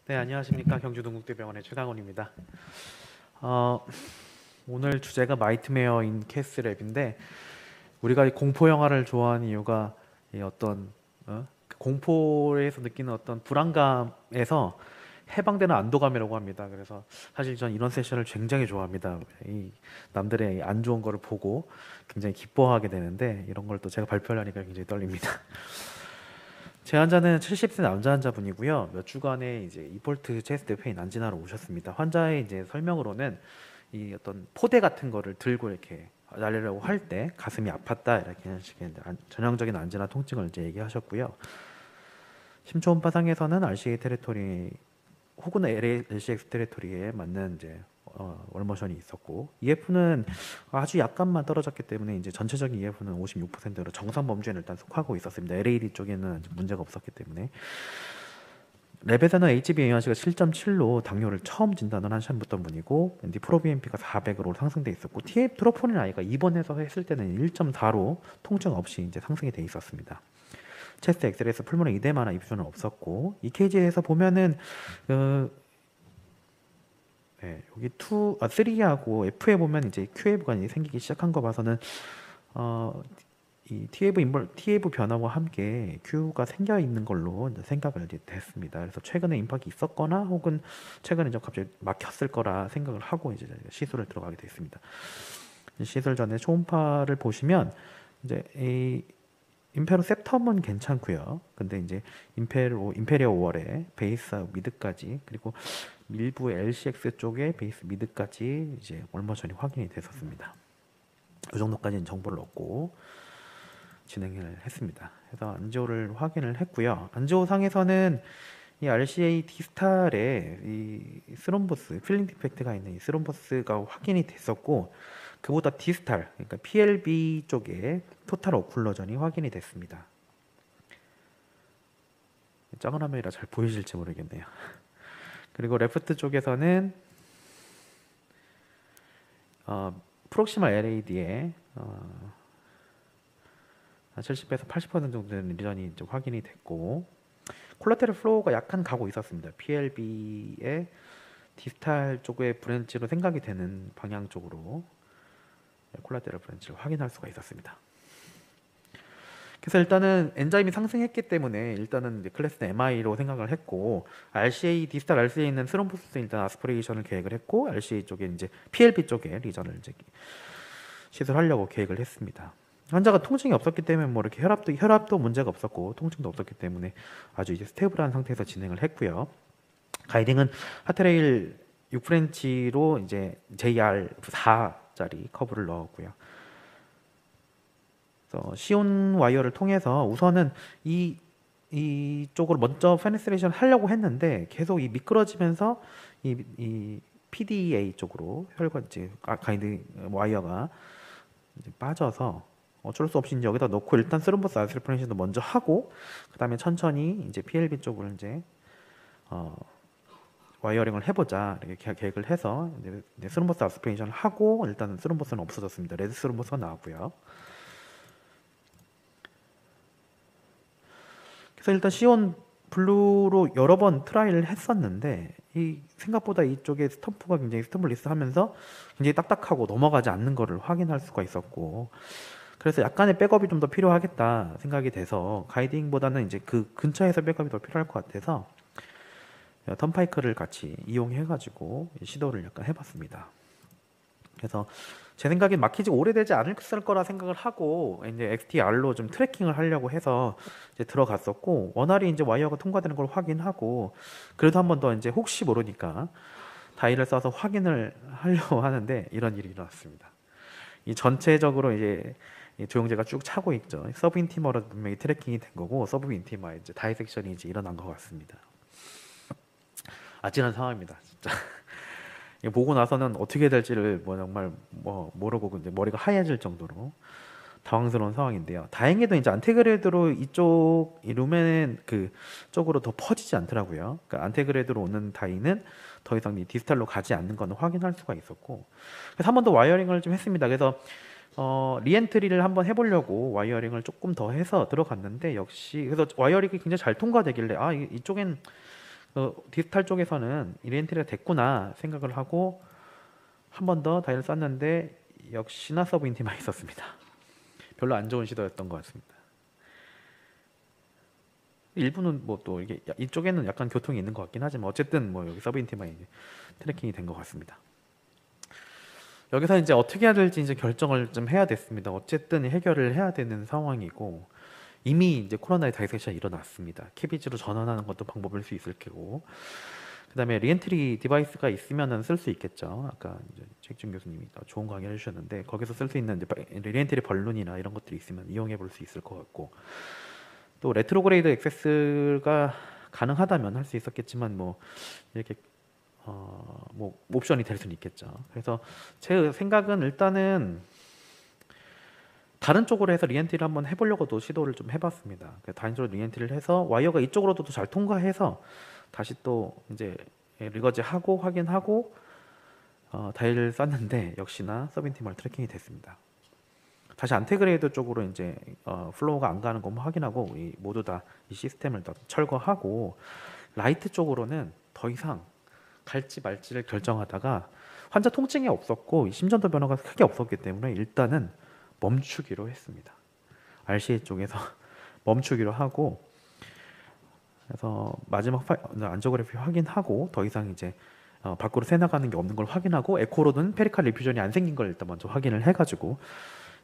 네, 안녕하십니까. 경주동국대병원의 최강원입니다. 어, 오늘 주제가 마이트메어 인 캐슬랩인데 우리가 이 공포 영화를 좋아하는 이유가 이 어떤 그 공포에서 느끼는 어떤 불안감에서 해방되는 안도감이라고 합니다. 그래서 사실 전 이런 세션을 굉장히 좋아합니다. 이 남들의 안 좋은 거를 보고 굉장히 기뻐하게 되는데 이런 걸 또 제가 발표를 하니까 굉장히 떨립니다. 제 환자는 70세 남자 환자분이고요. 몇 주간의 이제 이폴트 체스트 페인 안진하러 오셨습니다. 환자의 이제 설명으로는 이 어떤 포대 같은 거를 들고 이렇게 날리려고 할 때 가슴이 아팠다 이렇게 식의 전형적인 안진화 통증을 이제 얘기하셨고요. 심초음파상에서는 RCA 테리토리 혹은 LCX 테리토리에 맞는 이제 월모션이 있었고 EF는 아주 약간만 떨어졌기 때문에 이제 전체적인 EF는 56%로 정상 범주에 일단 속하고 있었습니다. LAD 쪽에는 문제가 없었기 때문에 랩에서는 HbA1c가 7.7로 당뇨를 처음 진단을 하셨던 분이고 프로비엠피가 400으로 상승돼 있었고 TF 트로포닌 아이가 입원해서 했을 때는 1.4로 통증 없이 이제 상승이 돼 있었습니다. 체스트 엑스레이에서 풀모너 이데마나 입수는 없었고 EKG에서 보면은 네, 여기 3하고 F에 보면 이제 QAV가 생기기 시작한 거 봐서는 이 TAV 변화와 함께 Q가 생겨 있는 걸로 이제 생각을 이제 됐습니다. 그래서 최근에 임박이 있었거나 혹은 최근에 이제 갑자기 막혔을 거라 생각을 하고 이제 시술을 들어가게 됐습니다. 시술 전에 초음파를 보시면 이제 이 임페로 septum은 괜찮고요. 근데 이제 임페리어 5월에 베이스 미드까지 그리고 일부 LCX 쪽에 베이스 미드까지 이제 얼마 전에 확인이 됐었습니다. 이 정도까지는 정보를 얻고 진행을 했습니다. 그래서 안지오를 확인을 했고요. 안지오 상에서는 이 RCA 디스탈에 이 스롬보스, 필링 디펙트가 있는 이 스롬보스가 확인이 됐었고 그보다 디스탈, 그러니까 PLB 쪽에 토탈 오클루전이 확인이 됐습니다. 작은 화면이라 잘 보이실지 모르겠네요. 그리고 레프트 쪽에서는 프록시말 LAD에 70에서 80% 정도 되는 리전이 이제 확인이 됐고 콜라테럴 플로우가 약간 가고 있었습니다. PLB의 디스탈 쪽의 브랜치로 생각이 되는 방향 쪽으로 콜라테럴 브랜치를 확인할 수가 있었습니다. 그래서 일단은 엔자임이 상승했기 때문에 일단은 이제 클래스는 MI로 생각을 했고 RCA 디스탈 RCA에 있는 스롬보스 일단 아스피레이션을 계획을 했고 RCA 쪽에 이제 PLB 쪽에 리전을 이제 시술하려고 계획을 했습니다. 환자가 통증이 없었기 때문에 뭐 이렇게 혈압도 문제가 없었고 통증도 없었기 때문에 아주 이제 스테이블한 상태에서 진행을 했고요. 가이딩은 하트레일 6프렌치로 이제 JR4짜리 커브를 넣었고요. 시온 와이어를 통해서 우선은 이쪽으로 먼저 페네트레이션 하려고 했는데 계속 이 미끄러지면서 이 PDA 쪽으로 혈관 이제 가이드 와이어가 이제 빠져서 어쩔 수 없이 이제 여기다 넣고 일단 스룸버스 아스피레이션도 먼저 하고 그다음에 천천히 이제 PLB 쪽으로 이제 와이어링을 해보자 이렇게 계획을 해서 이제 스룸버스 아스피레이션을 하고 일단 스룸버스는 없어졌습니다. 레드 스룸버스가 나왔고요. 그래서 일단 시온 블루로 여러 번 트라이를 했었는데 이 생각보다 이쪽에 스탬프가 굉장히 스탬블리스하면서 굉장히 딱딱하고 넘어가지 않는 것을 확인할 수가 있었고 그래서 약간의 백업이 좀 더 필요하겠다 생각이 돼서 가이딩보다는 이제 그 근처에서 백업이 더 필요할 것 같아서 턴파이크를 같이 이용해가지고 시도를 약간 해봤습니다. 그래서 제 생각엔 막히지 오래되지 않을 거라 생각을 하고 이제 XTR로 좀 트래킹을 하려고 해서 이제 들어갔었고 원활히 이제 와이어가 통과되는 걸 확인하고 그래도 한 번 더 이제 혹시 모르니까 다이를 써서 확인을 하려고 하는데 이런 일이 일어났습니다. 이 전체적으로 이제 이 조영제가 쭉 차고 있죠. 서브 인티머로 분명히 트래킹이 된 거고 서브 인티머에 이제 다이섹션이 이제 일어난 것 같습니다. 아찔한 상황입니다, 진짜. 이거 보고 나서는 어떻게 될지를 뭐 정말 모르고 이제 머리가 하얘질 정도로 당황스러운 상황인데요. 다행히도 이제 안테그레드로 이쪽 이 루멘 그 쪽으로 더 퍼지지 않더라고요. 그러니까 안테그레드로 오는 다이는 더 이상 이 디스탈로 가지 않는 건 확인할 수가 있었고 그래서 한 번 더 와이어링을 좀 했습니다. 그래서 리엔트리를 한번 해보려고 와이어링을 조금 더 해서 들어갔는데 역시 그래서 와이어링이 굉장히 잘 통과되길래 이쪽엔 디지털 쪽에서는 이 리엔트리가 됐구나 생각을 하고 한 번 더 다이를 쐈는데 역시나 서브 인티만 있었습니다. 별로 안 좋은 시도였던 것 같습니다. 일부는 뭐 또 이게 이쪽에는 약간 교통이 있는 것 같긴 하지만 어쨌든 뭐 여기 서브 인티만 트래킹이 된 것 같습니다. 여기서 이제 어떻게 해야 될지 이제 결정을 좀 해야 됐습니다. 어쨌든 해결을 해야 되는 상황이고 이미 이제 코로나의 다이섹션이 일어났습니다. 캐비지로 전환하는 것도 방법일 수 있을 테고 그다음에 리엔트리 디바이스가 있으면은 쓸 수 있겠죠. 아까 이제 최익준 교수님이 좋은 강의를 해주셨는데 거기서 쓸 수 있는 이제 리엔트리 벌룬이나 이런 것들이 있으면 이용해 볼 수 있을 것 같고 또 레트로그레이드 액세스가 가능하다면 할 수 있었겠지만 뭐 이렇게 뭐 옵션이 될 수는 있겠죠. 그래서 제 생각은 일단은 다른 쪽으로 해서 리엔트리를 한번 해보려고도 시도를 좀 해봤습니다. 다른 쪽으로 리엔트리를 해서 와이어가 이쪽으로도 잘 통과해서 다시 또 이제 리거지 하고 확인하고 다이를 쐈는데 역시나 서브인티멀 트래킹이 됐습니다. 다시 안테그레이드 쪽으로 이제 플로우가 안 가는 거 확인하고 모두 다 이 시스템을 더 철거하고 라이트 쪽으로는 더 이상 갈지 말지를 결정하다가 환자 통증이 없었고 심전도 변화가 크게 없었기 때문에 일단은 멈추기로 했습니다. RCA 쪽에서 멈추기로 하고 그래서 마지막 안지오그래피 확인하고 더 이상 이제 밖으로 새 나가는 게 없는 걸 확인하고 에코로는 페리칼 리퓨전이 안 생긴 걸 일단 먼저 확인을 해가지고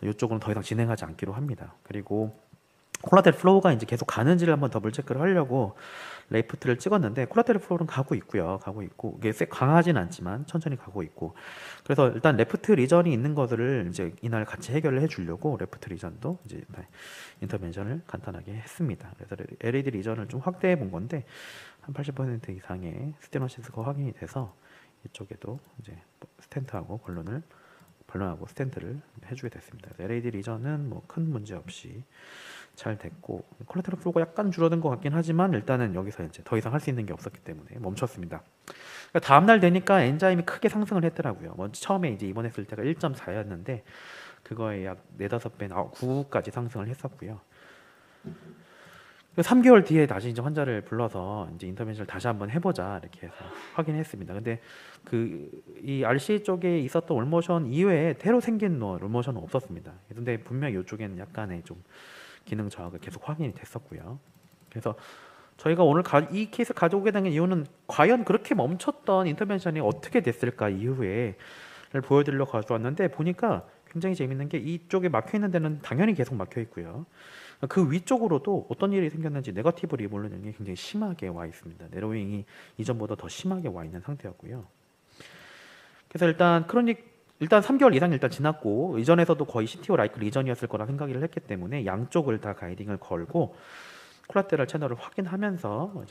이쪽은 더 이상 진행하지 않기로 합니다. 그리고 콜라테럴 플로우가 이제 계속 가는지를 한번 더블 체크를 하려고 레이프트를 찍었는데 콜라테럴 플로우는 가고 있고요. 가고 있고 이게 강하진 않지만 천천히 가고 있고 그래서 일단 레프트 리전이 있는 것들을 이제 이날 같이 해결을 해주려고 레프트 리전도 이제 인터벤션을 간단하게 했습니다. 그래서 LED 리전을 좀 확대해 본 건데 한 80% 이상의 스테노시스가 확인이 돼서 이쪽에도 이제 스텐트하고 벌룬하고 스텐트를 해주게 됐습니다. LED 리전은 뭐 큰 문제 없이 잘 됐고 콜라테럴 플로우가 약간 줄어든 것 같긴 하지만 일단은 여기서 이제 더 이상 할 수 있는 게 없었기 때문에 멈췄습니다. 그러니까 다음 날 되니까 엔자임이 크게 상승을 했더라고요. 먼저 처음에 이제 입원했을 때가 1.4였는데 그거에 약 4-5배, 9까지 상승을 했었고요. 3개월 뒤에 다시 이제 환자를 불러서 이제 인터벤션을 다시 한번 해보자 이렇게 해서 확인했습니다. 근데 이 RC 쪽에 있었던 올모션 이외에 새로 생긴 올모션은 없었습니다. 근데 분명히 이쪽에는 약간의 좀 기능 저하가 계속 확인이 됐었고요. 그래서 저희가 오늘 이 케이스 가져오게 된 이유는 과연 그렇게 멈췄던 인터벤션이 어떻게 됐을까 이후에를 보여드리려고 가져왔는데 보니까 굉장히 재밌는 게 이쪽에 막혀 있는 데는 당연히 계속 막혀 있고요. 그 위쪽으로도 어떤 일이 생겼는지 네거티브 리볼루션이 굉장히 심하게 와 있습니다. 네로잉이 이전보다 더 심하게 와 있는 상태였고요. 그래서 일단 3개월 이상 일단 지났고 이전에서도 거의 CTO 라이크 리전이었을 거라 생각을 했기 때문에 양쪽을 다 가이딩을 걸고 콜라테럴 채널을 확인하면서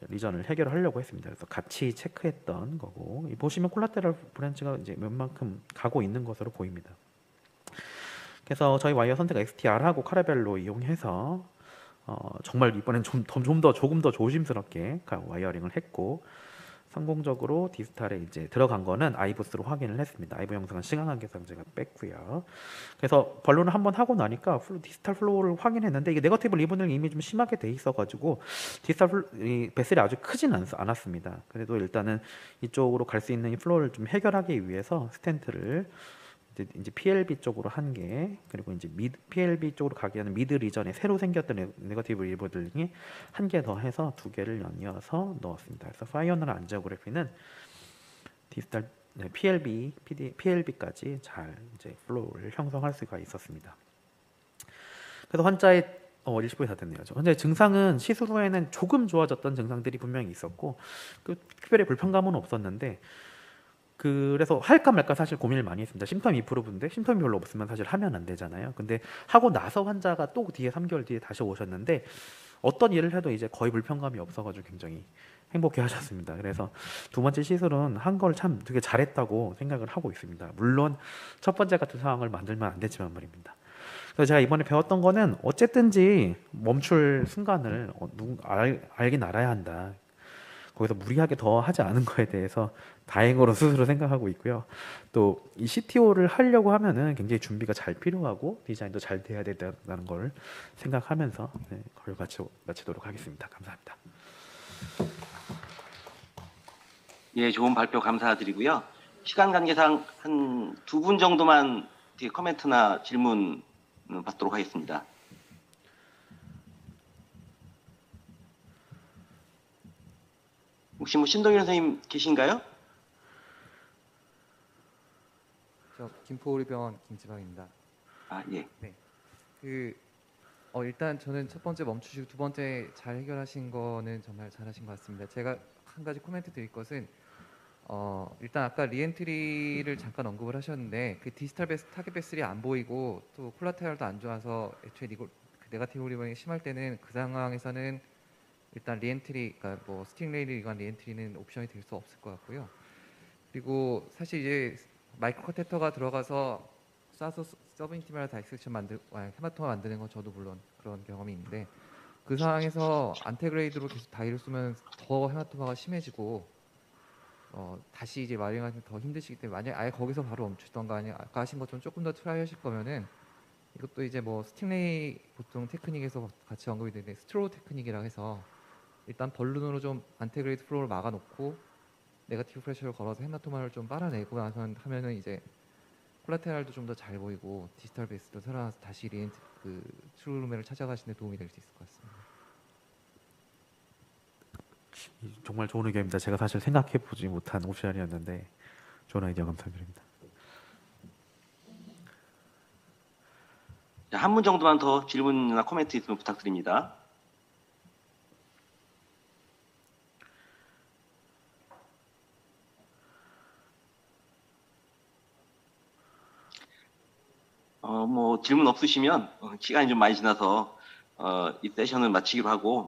리전을 해결하려고 했습니다. 그래서 같이 체크했던 거고 보시면 콜라테럴 브랜치가 이제 웬만큼 가고 있는 것으로 보입니다. 그래서 저희 와이어 선택 XTR하고 카라벨로 이용해서 정말 이번엔 조금 더 조심스럽게 와이어링을 했고 성공적으로 디지털에 이제 들어간 거는 아이브스로 확인을 했습니다. 아이브 영상은 시간 계산 제가 뺐고요. 그래서 벌룬을 한번 하고 나니까 디지털 플로우를 확인했는데 이게 네거티브 리버닝이 이미 좀 심하게 돼 있어가지고 이 베슬이 아주 크진 않았습니다. 그래도 일단은 이쪽으로 갈 수 있는 이 플로우를 좀 해결하기 위해서 스텐트를 이제 PLB 쪽으로 한 개, 그리고 이제 PLB 쪽으로 가기 위한 미드 리전에 새로 생겼던 네거티브 리버들링이 한 개 더 해서 2개를 연이어서 넣었습니다. 그래서 파이오널 안지오그래피는 디지털 PLB까지 잘 이제 플로우를 형성할 수가 있었습니다. 그래서 환자의 1시간이 다 됐네요. 환자의 증상은 시술 후에는 조금 좋아졌던 증상들이 분명히 있었고 특별히 불편감은 없었는데 그래서 할까 말까 사실 고민을 많이 했습니다. 심텀이 임프루브인데 심텀이 별로 없으면 사실 하면 안 되잖아요. 근데 하고 나서 환자가 또 뒤에 3개월 뒤에 다시 오셨는데 어떤 일을 해도 이제 거의 불편감이 없어가지고 굉장히 행복해 하셨습니다. 그래서 두 번째 시술은 한 걸 참 되게 잘했다고 생각을 하고 있습니다. 물론 첫 번째 같은 상황을 만들면 안 되지만 말입니다. 그래서 제가 이번에 배웠던 거는 어쨌든지 멈출 순간을 알긴 알아야 한다. 거기서 무리하게 더 하지 않은 거에 대해서 다행으로 스스로 생각하고 있고요. 또 이 CTO를 하려고 하면은 굉장히 준비가 잘 필요하고 디자인도 잘 돼야 된다는 걸 생각하면서 네, 그걸 마치도록 하겠습니다. 감사합니다. 예, 좋은 발표 감사드리고요. 시간 관계상 한 2분 정도만 뒤에 코멘트나 질문 받도록 하겠습니다. 혹시 신동일 선생님 계신가요? 저 김포의료병원 김지방입니다. 아, 예. 네. 일단 저는 첫 번째 멈추시고 두 번째 잘 해결하신 거는 정말 잘하신 것 같습니다. 제가 한 가지 코멘트 드릴 것은 일단 아까 리엔트리를 잠깐 언급을 하셨는데 그 디지털 베스 타겟 베슬이 안 보이고 또 콜라테럴도 안 좋아서 애초에 네거티브 리버링이 심할 때는 그 상황에서는 일단 리엔트리, 그러니까 뭐 스팅레이를 위한 리엔트리는 옵션이 될 수 없을 것 같고요. 그리고 사실 이제 마이크로 카테터가 들어가서 쏴서 서브인티멀 다이섹션 헤마토마 만드는 건 저도 물론 그런 경험이 있는데 그 상황에서 안테그레이드로 계속 다이를 쏘면 더 헤마토마가 심해지고 다시 이제 마링하기 더 힘드시기 때문에 만약 아예 거기서 바로 멈추던가 아니 아까 하신 것처럼 조금 더 트라이 하실 거면은 이것도 이제 뭐 스팅레이 보통 테크닉에서 같이 언급이 되는데 스트로우 테크닉이라 해서 일단 벌룬으로 좀 안테그레이드 플로우를 막아놓고 네거티브 프레셔를 걸어서 헤마토마를 좀 빨아내고 나서 하면은 이제 콜라테랄도 좀 더 잘 보이고 디지털 베이스도 살아나서 다시 리엔트 그 트루루메를 찾아가시는 데 도움이 될 수 있을 것 같습니다. 정말 좋은 의견입니다. 제가 사실 생각해보지 못한 옵션이었는데 좋은 아이디어 감사드립니다. 한 분 정도만 더 질문이나 코멘트 있으면 부탁드립니다. 뭐 질문 없으시면 시간이 좀 많이 지나서 이 세션을 마치기로 하고